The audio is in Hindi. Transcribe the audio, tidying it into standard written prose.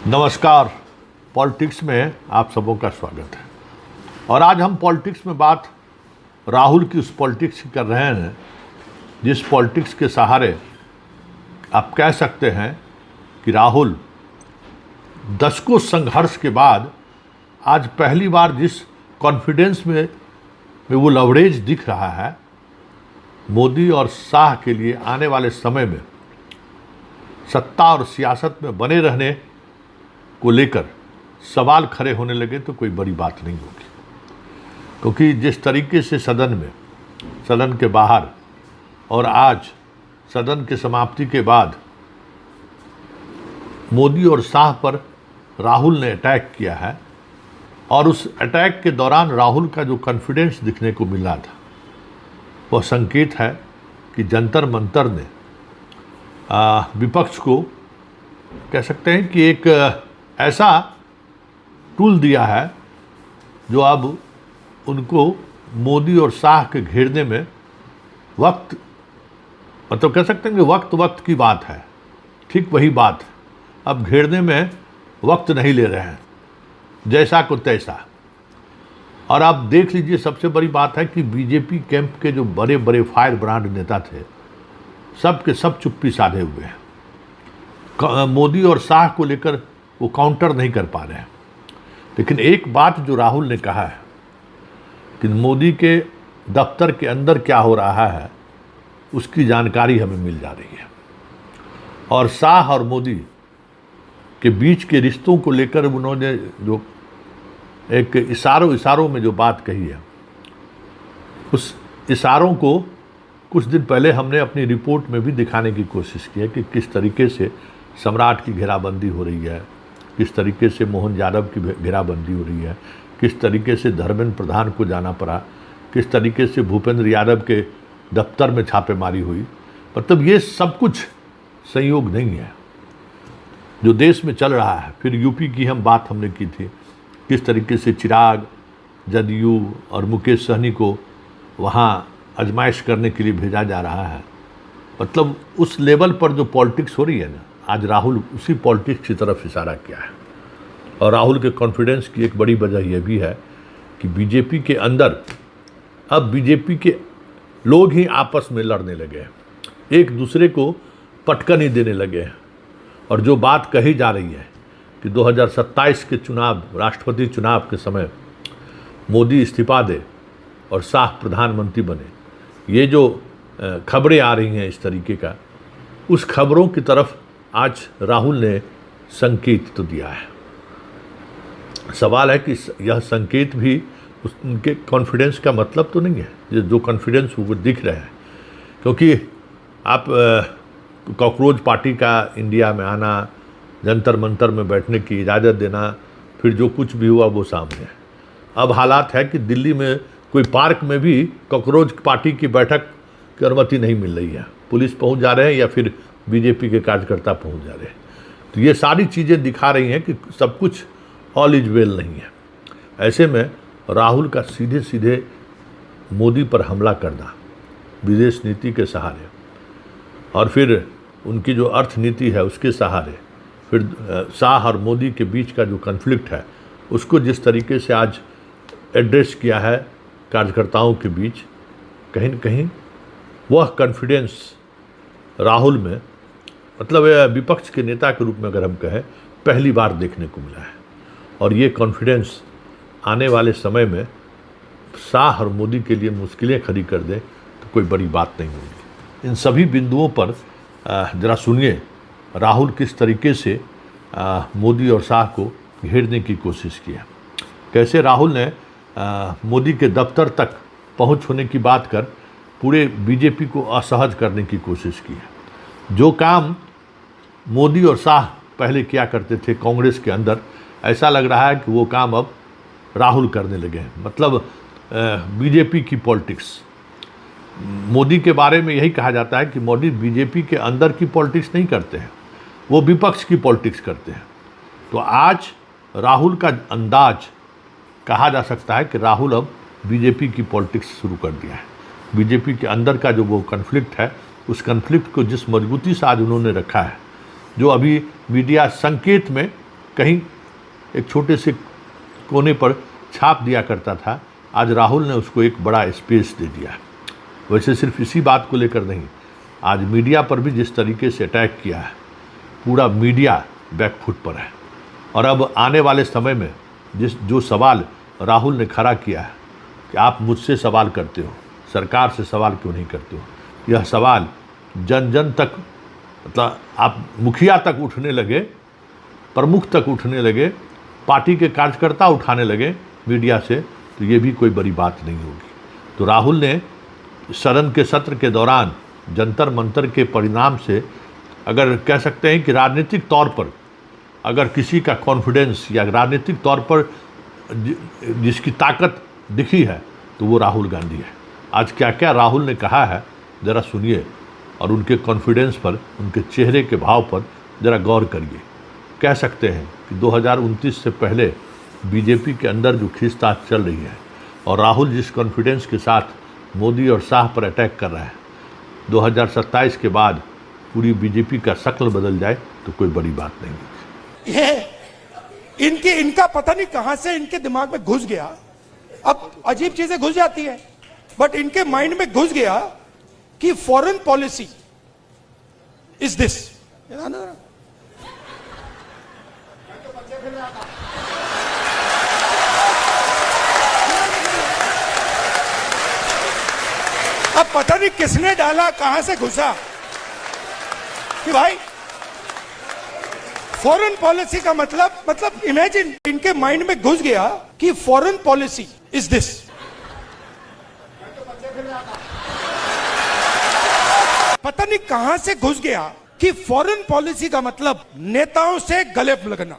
नमस्कार। पॉलिटिक्स में आप सबों का स्वागत है। और आज हम पॉलिटिक्स में बात राहुल की उस पॉलिटिक्स की कर रहे हैं जिस पॉलिटिक्स के सहारे आप कह सकते हैं कि राहुल दशकों संघर्ष के बाद आज पहली बार जिस कॉन्फिडेंस में वो लवरेज दिख रहा है मोदी और शाह के लिए आने वाले समय में सत्ता और सियासत में बने रहने को लेकर सवाल खड़े होने लगे तो कोई बड़ी बात नहीं होगी। क्योंकि जिस तरीके से सदन के बाहर और आज सदन के समाप्ति के बाद मोदी और शाह पर राहुल ने अटैक किया है और उस अटैक के दौरान राहुल का जो कॉन्फिडेंस दिखने को मिला था वह संकेत है कि जंतर मंतर ने विपक्ष को कह सकते हैं कि एक ऐसा टूल दिया है जो अब उनको मोदी और शाह के घेरने में मतलब कह सकते हैं कि वक्त की बात है। ठीक वही बात अब घेरने में वक्त नहीं ले रहे हैं, जैसा को तैसा। और आप देख लीजिए, सबसे बड़ी बात है कि बीजेपी कैंप के जो बड़े बड़े फायर ब्रांड नेता थे सब के सब चुप्पी साधे हुए हैं। मोदी और शाह को लेकर वो काउंटर नहीं कर पा रहे हैं। लेकिन एक बात जो राहुल ने कहा है कि मोदी के दफ्तर के अंदर क्या हो रहा है उसकी जानकारी हमें मिल जा रही है। और शाह और मोदी के बीच के रिश्तों को लेकर उन्होंने जो एक इशारों में जो बात कही है उस इशारों को कुछ दिन पहले हमने अपनी रिपोर्ट में भी दिखाने की कोशिश की है कि किस तरीके से सम्राट की घेराबंदी हो रही है, किस तरीके से मोहन यादव की घेराबंदी हो रही है, किस तरीके से धर्मेंद्र प्रधान को जाना पड़ा, किस तरीके से भूपेंद्र यादव के दफ्तर में छापेमारी हुई। मतलब ये सब कुछ संयोग नहीं है जो देश में चल रहा है। फिर यूपी की बात हमने की थी, किस तरीके से चिराग, जदयू और मुकेश सहनी को वहाँ आजमाइश करने के लिए भेजा जा रहा है। मतलब उस लेवल पर जो पॉलिटिक्स हो रही है ना, आज राहुल उसी पॉलिटिक्स की तरफ इशारा किया है। और राहुल के कॉन्फिडेंस की एक बड़ी वजह यह भी है कि बीजेपी के अंदर अब बीजेपी के लोग ही आपस में लड़ने लगे हैं, एक दूसरे को पटकन ही देने लगे हैं। और जो बात कही जा रही है कि 2027 के चुनाव, राष्ट्रपति चुनाव के समय मोदी इस्तीफा दे और शाह प्रधानमंत्री बने, ये जो खबरें आ रही हैं इस तरीके का, उस खबरों की तरफ आज राहुल ने संकेत तो दिया है। सवाल है कि यह संकेत भी उनके कॉन्फिडेंस का मतलब तो नहीं है जो कॉन्फिडेंस वो दिख रहा है। क्योंकि आप कॉकरोच पार्टी का इंडिया में आना, जंतर मंतर में बैठने की इजाज़त देना, फिर जो कुछ भी हुआ वो सामने है। अब हालात है कि दिल्ली में कोई पार्क में भी कॉकरोच पार्टी की बैठक की अनुमति नहीं मिल रही है। पुलिस पहुंच जा रहे हैं या फिर बीजेपी के कार्यकर्ता पहुंच जा रहे हैं। तो ये सारी चीज़ें दिखा रही हैं कि सब कुछ ऑल इज वेल नहीं है। ऐसे में राहुल का सीधे सीधे मोदी पर हमला करना विदेश नीति के सहारे और फिर उनकी जो अर्थनीति है उसके सहारे, फिर शाह और मोदी के बीच का जो कन्फ्लिक्ट है उसको जिस तरीके से आज एड्रेस किया है कार्यकर्ताओं के बीच, कहीं न कहीं वह कॉन्फिडेंस राहुल में, मतलब विपक्ष के नेता के रूप में अगर हम कहें, पहली बार देखने को मिला है। और ये कॉन्फिडेंस आने वाले समय में शाह और मोदी के लिए मुश्किलें खड़ी कर दे तो कोई बड़ी बात नहीं होगी। इन सभी बिंदुओं पर ज़रा सुनिए राहुल किस तरीके से मोदी और शाह को घेरने की कोशिश की है। कैसे राहुल ने मोदी के दफ्तर तक पहुंच होने की बात कर पूरे बीजेपी को असहज करने की कोशिश की है। जो काम मोदी और शाह पहले किया करते थे कांग्रेस के अंदर, ऐसा लग रहा है कि वो काम अब राहुल करने लगे हैं। मतलब बीजेपी की पॉलिटिक्स, मोदी के बारे में यही कहा जाता है कि मोदी बीजेपी के अंदर की पॉलिटिक्स नहीं करते हैं, वो विपक्ष की पॉलिटिक्स करते हैं। तो आज राहुल का अंदाज कहा जा सकता है कि राहुल अब बीजेपी की पॉलिटिक्स शुरू कर दिया है। बीजेपी के अंदर का जो वो कन्फ्लिक्ट है, उस कन्फ्लिक्ट को जिस मजबूती से आज उन्होंने रखा है, जो अभी मीडिया संकेत में कहीं एक छोटे से कोने पर छाप दिया करता था, आज राहुल ने उसको एक बड़ा स्पेस दे दिया। वैसे सिर्फ इसी बात को लेकर नहीं, आज मीडिया पर भी जिस तरीके से अटैक किया है, पूरा मीडिया बैकफुट पर है। और अब आने वाले समय में जो सवाल राहुल ने खड़ा किया है कि आप मुझसे सवाल करते हो, सरकार से सवाल क्यों नहीं करते हो, यह सवाल जन जन तक, मतलब आप मुखिया तक उठने लगे, प्रमुख तक उठने लगे, पार्टी के कार्यकर्ता उठाने लगे मीडिया से, तो ये भी कोई बड़ी बात नहीं होगी। तो राहुल ने सदन के सत्र के दौरान जंतर मंतर के परिणाम से, अगर कह सकते हैं कि राजनीतिक तौर पर अगर किसी का कॉन्फिडेंस या राजनीतिक तौर पर जिसकी ताकत दिखी है तो वो राहुल गांधी है। आज क्या क्या राहुल ने कहा है ज़रा सुनिए, और उनके कॉन्फिडेंस पर, उनके चेहरे के भाव पर ज़रा गौर करिए। कह सकते हैं कि 2029 से पहले बीजेपी के अंदर जो खींचतान चल रही है और राहुल जिस कॉन्फिडेंस के साथ मोदी और शाह पर अटैक कर रहा है, 2027 के बाद पूरी बीजेपी का शक्ल बदल जाए तो कोई बड़ी बात नहीं है। ये इनका पता नहीं कहां से इनके दिमाग में घुस गया। अब अजीब चीजें घुस जाती है, बट इनके माइंड में घुस गया कि फॉरेन पॉलिसी इज दिस। अब पता नहीं किसने डाला, कहां से घुसा कि भाई फॉरेन पॉलिसी का मतलब इमेजिन, इनके माइंड में घुस गया कि फॉरेन पॉलिसी इज दिस। पता नहीं कहां से घुस गया कि फॉरेन पॉलिसी का मतलब नेताओं से गले लगना।